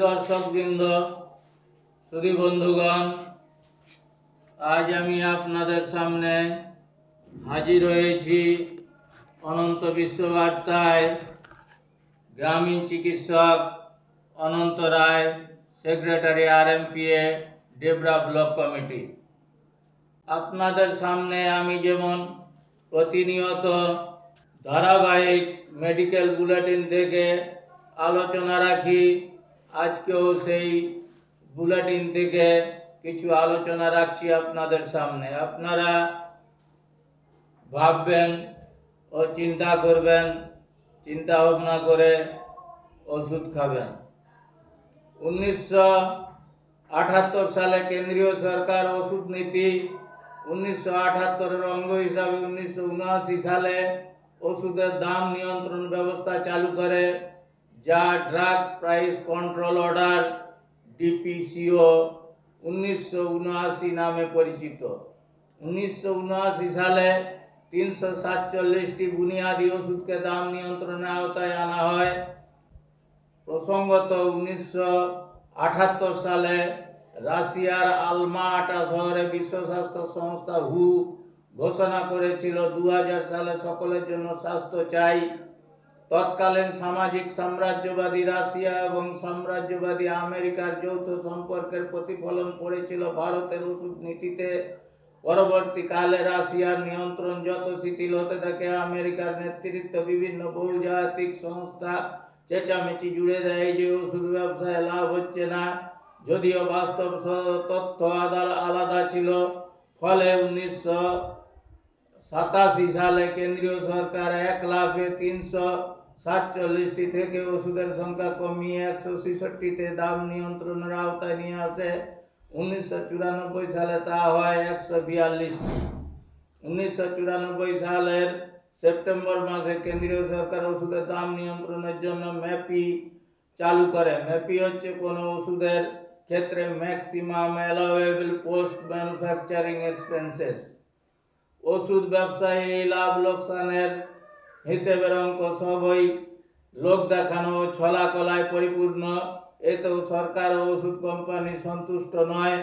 দর্শকবৃন্দ, সুধী বন্ধুগণ, আজ আমি আপনাদের সামনে হাজির হয়েছি অনন্ত বিশ্ববার্তায় গ্রামীণ চিকিৎসক Ananta Roy, secretary RMPA, Debra block committee. আপনাদের সামনে আমি যেমন প্রতিনিয়ত ধারাবাহিক মেডিকেল বুলেটিন থেকে আলোচনা রাখি, আজকেও সেই বুলেটিন থেকে কিছু আলোচনা রাখছি আপনাদের সামনে। আপনারা ভাববেন ও চিন্তা করবেন, চিন্তা ভাবনা করে ওষুধ খাবেন। 1978 সালে কেন্দ্রীয় সরকার ওষুধ নীতি 1978-এর অঙ্গ হিসাবে 1979 সালে ওষুধের দাম নিয়ন্ত্রণ ব্যবস্থা চালু করে, যা drug price control order DPCO 1979 নামে পরিচিত। 1979 সালে 347টি বুনিয়াদী ওষুধকে দাম নিয়ন্ত্রণের আওতায় আনা হয়। প্রসঙ্গত 1978 সালে রাশিয়ার আলমা-আটা শহরে বিশ্ব স্বাস্থ্য সংস্থা WHO ঘোষণা করেছিল 2000 সালে সকলের জন্য স্বাস্থ্য চাই। তৎকালীন সামাজিক সাম্রাজ্যবাদী রাশিয়া এবং সাম্রাজ্যবাদী আমেরিকার যৌথ সম্পর্কের প্রতিফলন পড়েছিল ভারতের ওষুধ নীতিতে। পরবর্তীকালে রাশিয়ার নিয়ন্ত্রণ যত শিথিল হতে থাকে, আমেরিকার নেতৃত্ব বিভিন্ন বহুজাতিক সংস্থা চেঁচামেচি জুড়ে দেয় যে ওষুধ ব্যবসায় লাভ হচ্ছে না, যদিও বাস্তব তথ্য আলাদা ছিল। ফলে 1987 সালে কেন্দ্রীয় সরকার 1,347টি থেকে ওষুধের সংখ্যা কমিয়ে 166তে দাম নিয়ন্ত্রণের আওতায় নিয়ে আসে। 1994 সালে তা হয় 142টি। 1994 সালের সেপ্টেম্বর মাসে কেন্দ্রীয় সরকার ওষুধের দাম নিয়ন্ত্রণের জন্য MAPI চালু করে। MAPI হচ্ছে কোনো ওষুধের ক্ষেত্রে maximum allowable post manufacturing expenses. ওষুধ ব্যবসায়ী এই লাভ লোকসানের হিসেবের অঙ্ক সবই লোক দেখানো ও ছলা কলায় পরিপূর্ণ। এতেও সরকার ও ওষুধ কোম্পানি সন্তুষ্ট নয়।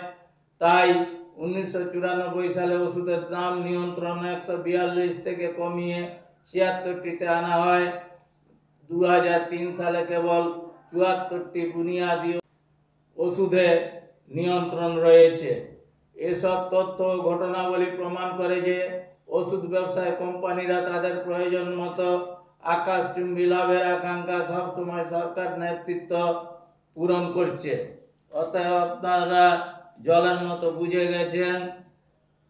তাই 1994 সালে ওষুধের দাম নিয়ন্ত্রণ 142 থেকে কমিয়ে 76টিতে আনা হয়। 2003 সালে কেবল 74টি বুনিয়াদী ওষুধে নিয়ন্ত্রণ রয়েছে। এসব তথ্য ও ঘটনাবলী প্রমাণ করে যে ওষুধ ব্যবসায় কোম্পানিরা তাদের প্রয়োজন মতো আকাশচুম্বী লাভের আকাঙ্ক্ষা সবসময় সরকার নেতৃত্ব পূরণ করছে। অতএব আপনারা জলের মতো বুঝে গেছেন।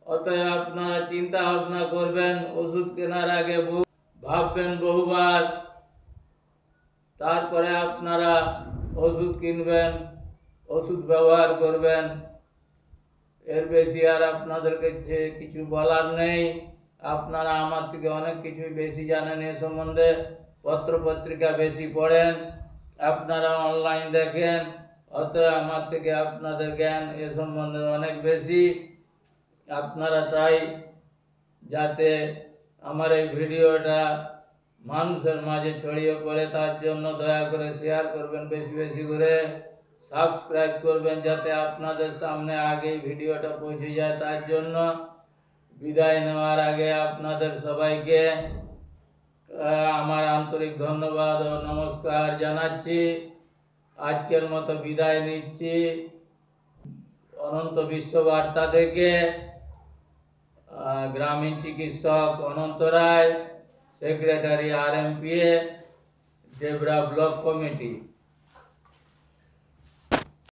অতএব আপনারা চিন্তা ভাবনা করবেন, ওষুধ কেনার আগে ভাববেন বহুবার, তারপরে আপনারা ওষুধ কিনবেন, ওষুধ ব্যবহার করবেন। এর বেশি আর আপনাদের কাছে কিছু বলার নেই। আপনারা আমার থেকে অনেক কিছুই বেশি জানেন এ সম্বন্ধে, পত্রপত্রিকা বেশি পড়েন, আপনারা অনলাইন দেখেন। অতএব আমার থেকে আপনাদের জ্ঞান এ সম্বন্ধে অনেক বেশি। আপনারা তাই যাতে আমার এই ভিডিওটা মানুষের মাঝে ছড়িয়ে পড়ে, তার জন্য দয়া করে শেয়ার করবেন বেশি বেশি করে, সাবস্ক্রাইব করবেন যাতে আপনাদের সামনে আগেই ভিডিওটা পৌঁছে যায়। তার জন্য বিদায় নেওয়ার আগে আপনাদের সবাইকে আমার আন্তরিক ধন্যবাদ ও নমস্কার জানাচ্ছি। আজকের মতো বিদায় নিচ্ছি অনন্ত বিশ্ববার্তা থেকে। গ্রামীণ চিকিৎসক Ananta Roy, secretary RMPA, Debra block committee.